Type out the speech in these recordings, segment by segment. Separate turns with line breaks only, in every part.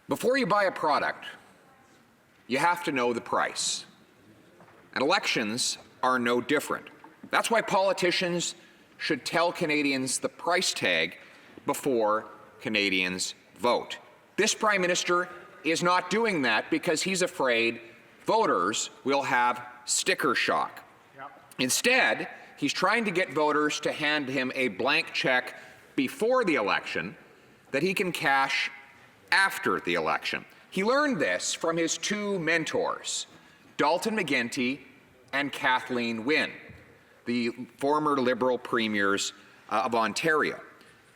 Before you buy a product, you have to know the price. And elections are no different. That's why politicians should tell Canadians the price tag before Canadians vote. This Prime Minister is not doing that because he's afraid voters will have sticker shock. Instead, he's trying to get voters to hand him a blank check before the election that he can cash after the election. He learned this from his two mentors, Dalton McGuinty and Kathleen Wynne, the former Liberal premiers of Ontario.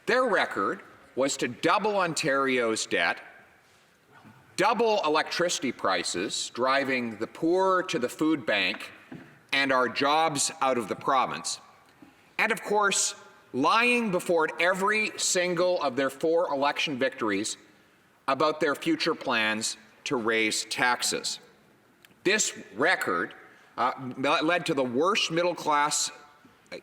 Their record was to double Ontario's debt, double electricity prices, driving the poor to the food bank and our jobs out of the province, and of course, lying before every single of their 4 election victories about their future plans to raise taxes. This record led to the worst middle-class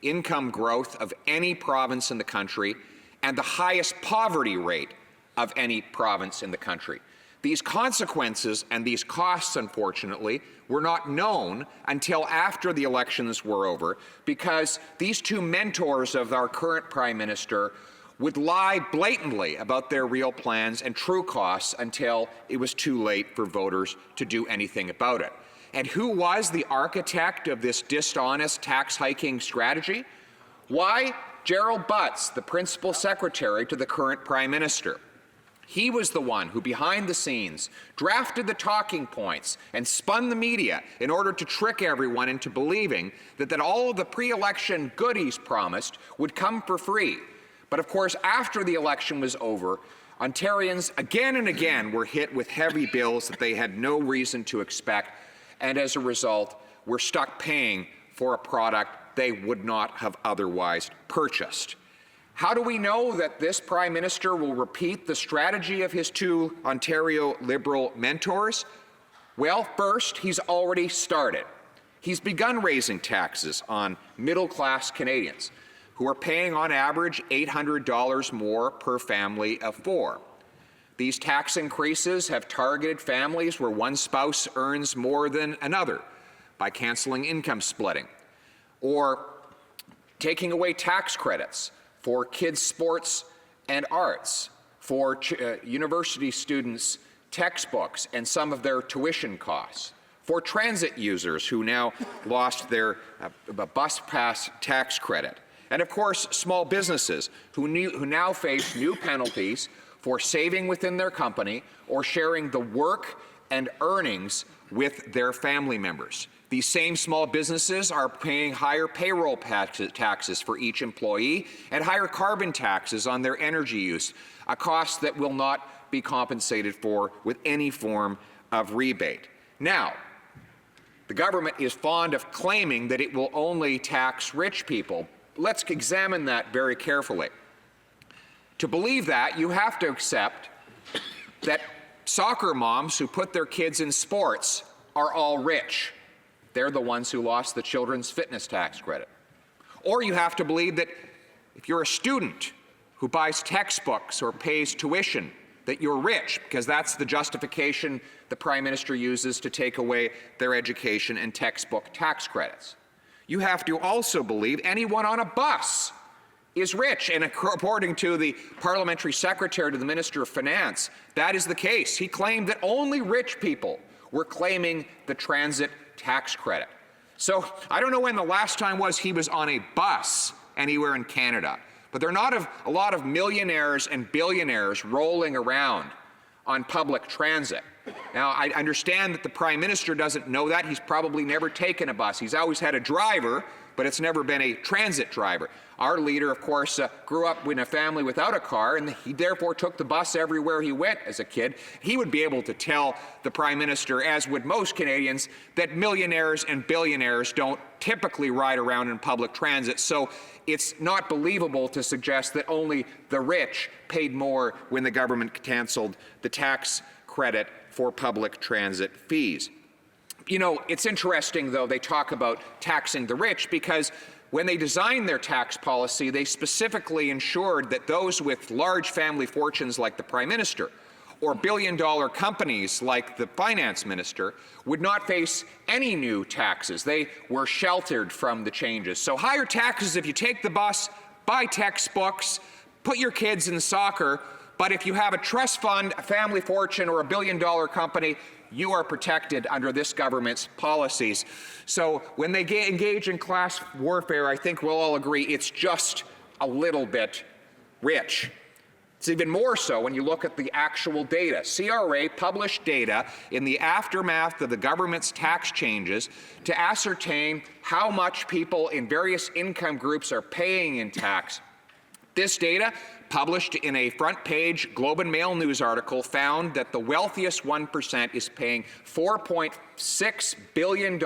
income growth of any province in the country and the highest poverty rate of any province in the country. These consequences and these costs, unfortunately, were not known until after the elections were over, because these two mentors of our current Prime Minister would lie blatantly about their real plans and true costs until it was too late for voters to do anything about it. And who was the architect of this dishonest tax hiking strategy? Why, Gerald Butts, the principal secretary to the current Prime Minister. He was the one who, behind the scenes, drafted the talking points and spun the media in order to trick everyone into believing that all of the pre-election goodies promised would come for free. But of course, after the election was over, Ontarians again and again were hit with heavy bills that they had no reason to expect, and as a result, were stuck paying for a product they would not have otherwise purchased. How do we know that this Prime Minister will repeat the strategy of his two Ontario Liberal mentors? Well, first, he's already started. He's begun raising taxes on middle-class Canadians, who are paying on average $800 more per family of 4. These tax increases have targeted families where one spouse earns more than another by canceling income splitting, or taking away tax credits for kids' sports and arts, for university students' textbooks and some of their tuition costs, for transit users who now lost their bus pass tax credit, and of course, small businesses who now face new penalties for saving within their company or sharing the work and earnings with their family members. These same small businesses are paying higher payroll taxes for each employee and higher carbon taxes on their energy use, a cost that will not be compensated for with any form of rebate. Now, the government is fond of claiming that it will only tax rich people. Let's examine that very carefully. To believe that, you have to accept that soccer moms who put their kids in sports are all rich. They're the ones who lost the children's fitness tax credit. Or you have to believe that if you're a student who buys textbooks or pays tuition, that you're rich, because that's the justification the Prime Minister uses to take away their education and textbook tax credits. You have to also believe anyone on a bus is rich, and according to the parliamentary secretary to the Minister of Finance, that is the case. He claimed that only rich people were claiming the transit tax credit. So I don't know when the last time was he was on a bus anywhere in Canada, but there are not a lot of millionaires and billionaires rolling around on public transit. Now, I understand that the Prime Minister doesn't know that. He's probably never taken a bus. He's always had a driver, but it's never been a transit driver. Our leader, of course, grew up in a family without a car, and he therefore took the bus everywhere he went as a kid. He would be able to tell the Prime Minister, as would most Canadians, that millionaires and billionaires don't typically ride around in public transit. So it's not believable to suggest that only the rich paid more when the government canceled the tax credit for public transit fees. You know, it's interesting, though, they talk about taxing the rich, because when they designed their tax policy, they specifically ensured that those with large family fortunes like the Prime Minister or billion-dollar companies like the finance minister would not face any new taxes. They were sheltered from the changes. So higher taxes if you take the bus, buy textbooks, put your kids in soccer, but if you have a trust fund, a family fortune, or a billion-dollar company, you are protected under this government's policies. So when they engage in class warfare, I think we'll all agree it's just a little bit rich. It's even more so when you look at the actual data. CRA published data in the aftermath of the government's tax changes to ascertain how much people in various income groups are paying in tax. This data, published in a front-page Globe and Mail news article, found that the wealthiest 1% is paying $4.6 billion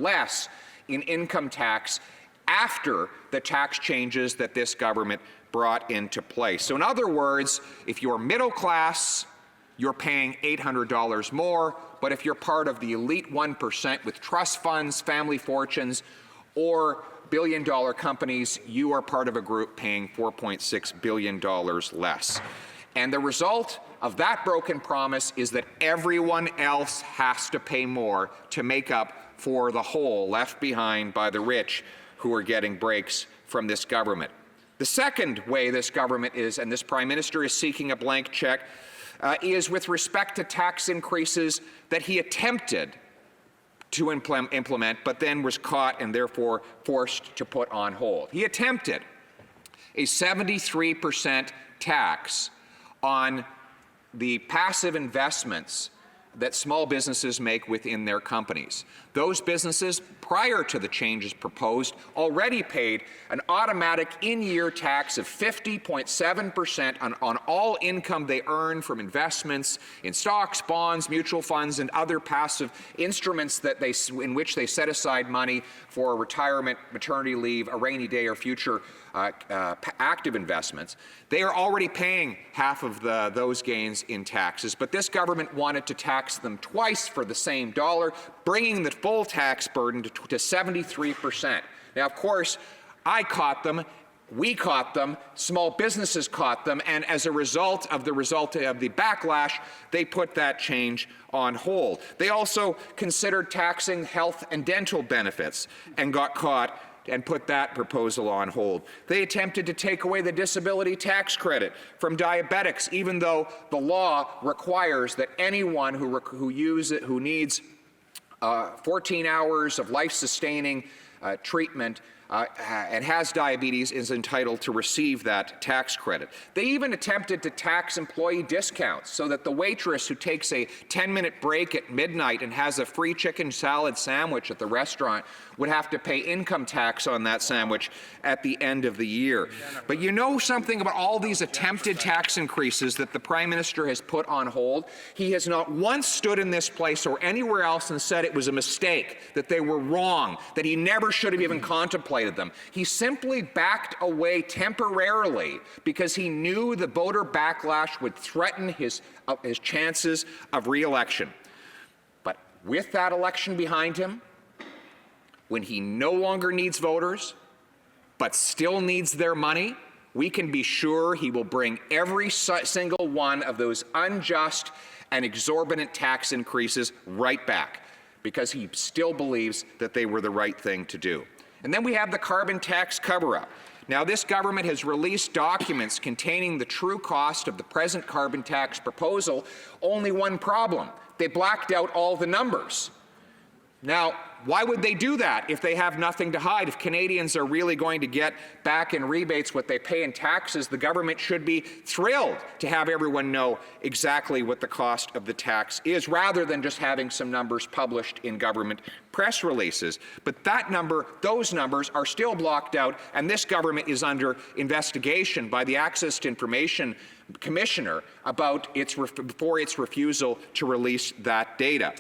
less in income tax after the tax changes that this government brought into place. So in other words, if you're middle class, you're paying $800 more, but if you're part of the elite 1% with trust funds, family fortunes, or billion-dollar companies, you are part of a group paying $4.6 billion less. And the result of that broken promise is that everyone else has to pay more to make up for the hole left behind by the rich who are getting breaks from this government. The second way this government is, and this Prime Minister is seeking a blank check, is with respect to tax increases that he attempted to implement, but then was caught and therefore forced to put on hold. He attempted a 73% tax on the passive investments that small businesses make within their companies. Those businesses, prior to the changes proposed, already paid an automatic in-year tax of 50.7% on all income they earn from investments in stocks, bonds, mutual funds, and other passive instruments that in which they set aside money for retirement, maternity leave, a rainy day, or future active investments. They are already paying half of those gains in taxes, but this government wanted to tax them twice for the same dollar, bringing the full tax burden to 73%. Now, of course, I caught them, we caught them, small businesses caught them, and as a result of the backlash, they put that change on hold. They also considered taxing health and dental benefits and got caught and put that proposal on hold. They attempted to take away the disability tax credit from diabetics, even though the law requires that anyone who needs 14 hours of life-sustaining treatment and has diabetes is entitled to receive that tax credit. They even attempted to tax employee discounts so that the waitress who takes a 10-minute break at midnight and has a free chicken salad sandwich at the restaurant would have to pay income tax on that sandwich at the end of the year. But you know something about all these attempted tax increases that the Prime Minister has put on hold? He has not once stood in this place or anywhere else and said it was a mistake, that they were wrong, that he never should have even contemplated them. He simply backed away temporarily because he knew the voter backlash would threaten his chances of re-election. But with that election behind him, when he no longer needs voters, but still needs their money, we can be sure he will bring every single one of those unjust and exorbitant tax increases right back, because he still believes that they were the right thing to do. And then we have the carbon tax cover-up. Now, this government has released documents containing the true cost of the present carbon tax proposal. Only one problem: they blacked out all the numbers. Now, why would they do that if they have nothing to hide? If Canadians are really going to get back in rebates what they pay in taxes, the government should be thrilled to have everyone know exactly what the cost of the tax is, rather than just having some numbers published in government press releases. But those numbers are still blocked out, and this government is under investigation by the Access to Information Commissioner about for its refusal to release that data.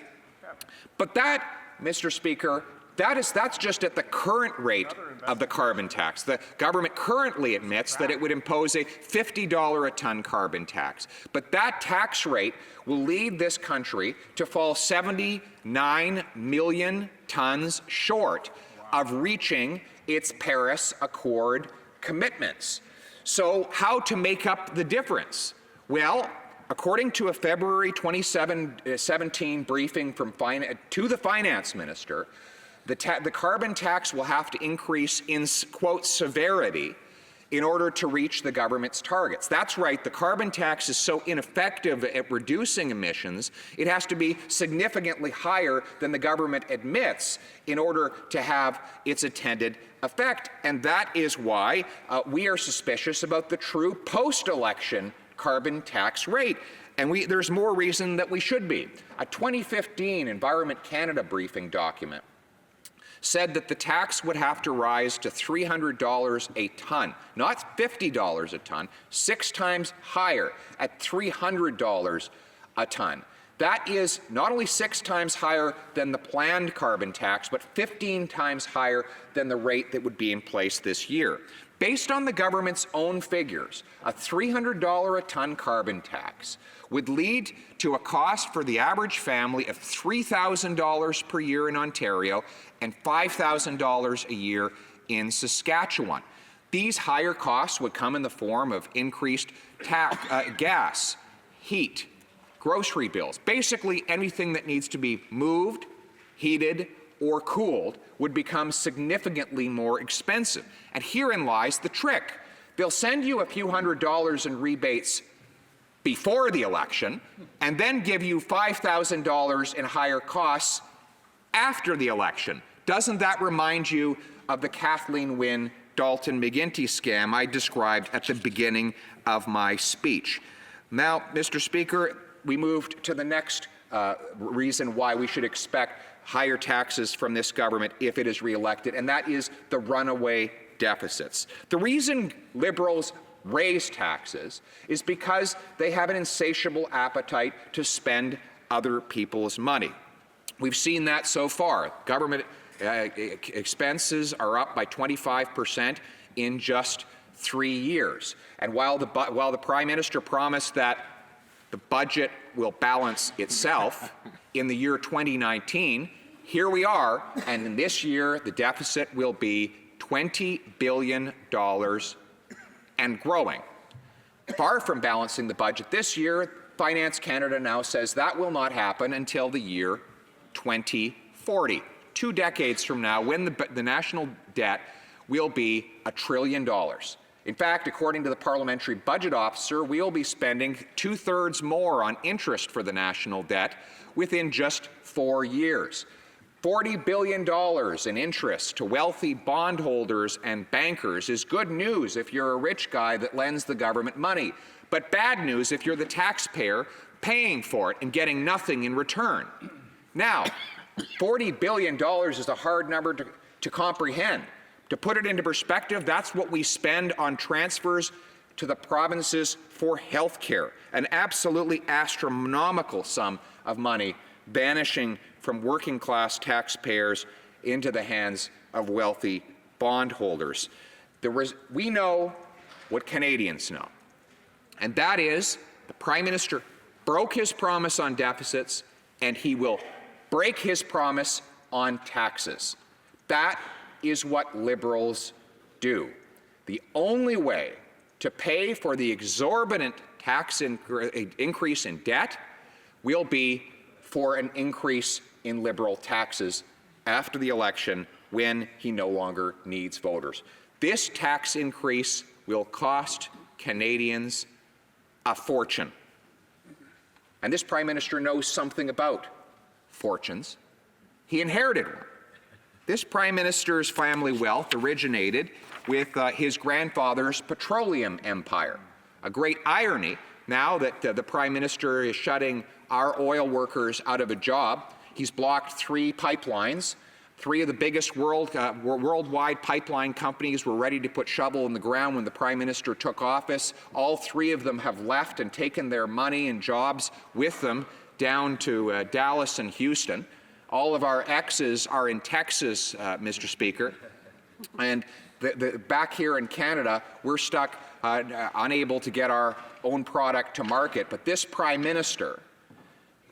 But that, Mr. Speaker, that's just at the current rate of the carbon tax. The government currently admits that it would impose a $50 a ton carbon tax. But that tax rate will lead this country to fall 79 million tons short of reaching its Paris Accord commitments. So how to make up the difference? Well, According to a February 2017 briefing from to the finance minister, the carbon tax will have to increase in, quote, severity in order to reach the government's targets. That's right, the carbon tax is so ineffective at reducing emissions, it has to be significantly higher than the government admits in order to have its intended effect. And that is why we are suspicious about the true post-election carbon tax rate. And there's more reason that we should be. A 2015 Environment Canada briefing document said that the tax would have to rise to $300 a ton, not $50 a ton, 6 times higher at $300 a ton. That is not only 6 times higher than the planned carbon tax, but 15 times higher than the rate that would be in place this year. Based on the government's own figures, a $300 a ton carbon tax would lead to a cost for the average family of $3,000 per year in Ontario and $5,000 a year in Saskatchewan. These higher costs would come in the form of increased gas, heat, grocery bills. Basically, anything that needs to be moved, heated, or cooled would become significantly more expensive. And herein lies the trick. They'll send you a few $100s in rebates before the election, and then give you $5,000 in higher costs after the election. Doesn't that remind you of the Kathleen Wynne Dalton McGuinty scam I described at the beginning of my speech? Now, Mr. Speaker, we moved to the next reason why we should expect higher taxes from this government if it is reelected, and that is the runaway deficits. The reason Liberals raise taxes is because they have an insatiable appetite to spend other people's money. We've seen that so far. Government expenses are up by 25% in just 3 years. And while the Prime Minister promised that the budget will balance itself in the year 2019, here we are, and in this year the deficit will be $20 billion and growing. Far from balancing the budget this year, Finance Canada now says that will not happen until the year 2040, 2 decades from now, when the national debt will be $1 trillion. In fact, according to the parliamentary budget officer, we'll be spending 2/3 more on interest for the national debt within just 4 years. $40 billion in interest to wealthy bondholders and bankers is good news if you're a rich guy that lends the government money, but bad news if you're the taxpayer paying for it and getting nothing in return. Now, $40 billion is a hard number to comprehend. To put it into perspective, that's what we spend on transfers to the provinces for health care, an absolutely astronomical sum of money vanishing from working-class taxpayers into the hands of wealthy bondholders. We know what Canadians know, and that is the Prime Minister broke his promise on deficits, and he will break his promise on taxes. That is what Liberals do. The only way to pay for the exorbitant tax increase in debt will be for an increase in Liberal taxes after the election when he no longer needs voters. This tax increase will cost Canadians a fortune. And this Prime Minister knows something about fortunes. He inherited one. This Prime Minister's family wealth originated with his grandfather's petroleum empire. A great irony now that the Prime Minister is shutting our oil workers out of a job. He's blocked 3 pipelines. 3 of the biggest worldwide pipeline companies were ready to put shovel in the ground when the Prime Minister took office. All 3 of them have left and taken their money and jobs with them down to Dallas and Houston. All of our exes are in Texas, Mr. Speaker. And back here in Canada, we're stuck unable to get our own product to market. But this Prime Minister,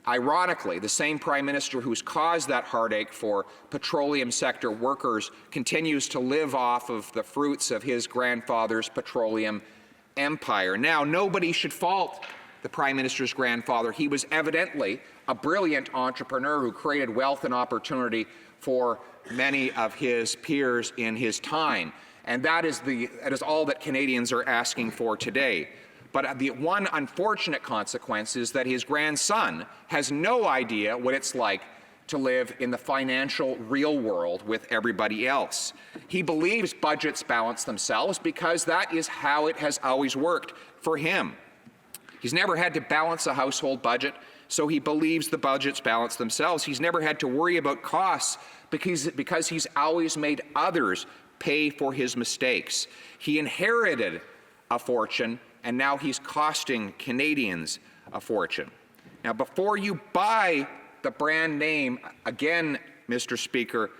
ironically, the same Prime Minister who's caused that heartache for petroleum sector workers, continues to live off of the fruits of his grandfather's petroleum empire. Now, nobody should fault the Prime Minister's grandfather. He was evidently a brilliant entrepreneur who created wealth and opportunity for many of his peers in his time. And that is all that Canadians are asking for today. But the one unfortunate consequence is that his grandson has no idea what it's like to live in the financial real world with everybody else. He believes budgets balance themselves because that is how it has always worked for him. He's never had to balance a household budget, so he believes the budgets balance themselves. He's never had to worry about costs because he's always made others pay for his mistakes. He inherited a fortune, and now he's costing Canadians a fortune. Now, before you buy the brand name, again, Mr. Speaker,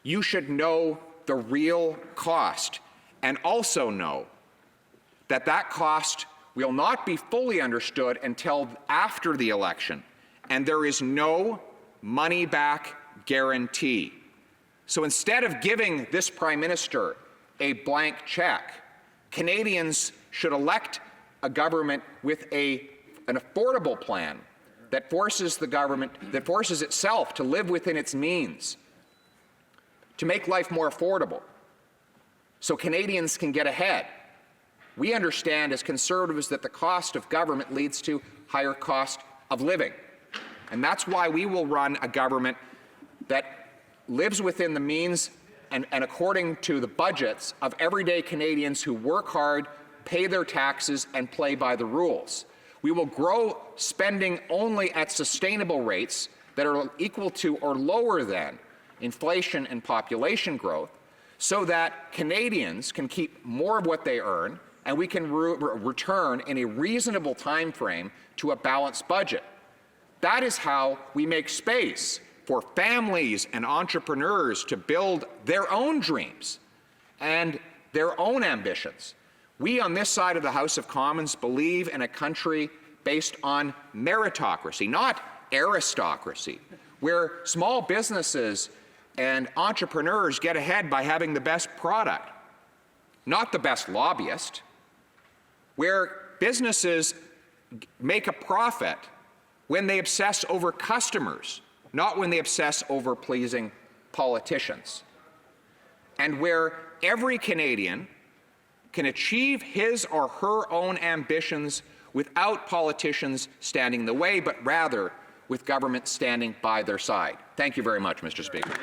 you should know the real cost, and also know that that cost will not be fully understood until after the election, and there is no money-back guarantee. So instead of giving this Prime Minister a blank check, Canadians should elect a government with an affordable plan that forces itself to live within its means, to make life more affordable, so Canadians can get ahead. We understand as Conservatives that the cost of government leads to higher cost of living. And that's why we will run a government that lives within the means and according to the budgets of everyday Canadians who work hard, pay their taxes, and play by the rules. We will grow spending only at sustainable rates that are equal to or lower than inflation and population growth, so that Canadians can keep more of what they earn, and we can return in a reasonable time frame to a balanced budget. That is how we make space for families and entrepreneurs to build their own dreams and their own ambitions. We on this side of the House of Commons believe in a country based on meritocracy, not aristocracy, where small businesses and entrepreneurs get ahead by having the best product, not the best lobbyist, where businesses make a profit when they obsess over customers, not when they obsess over pleasing politicians, and where every Canadian can achieve his or her own ambitions without politicians standing in the way, but rather with government standing by their side. Thank you very much, Mr. Speaker.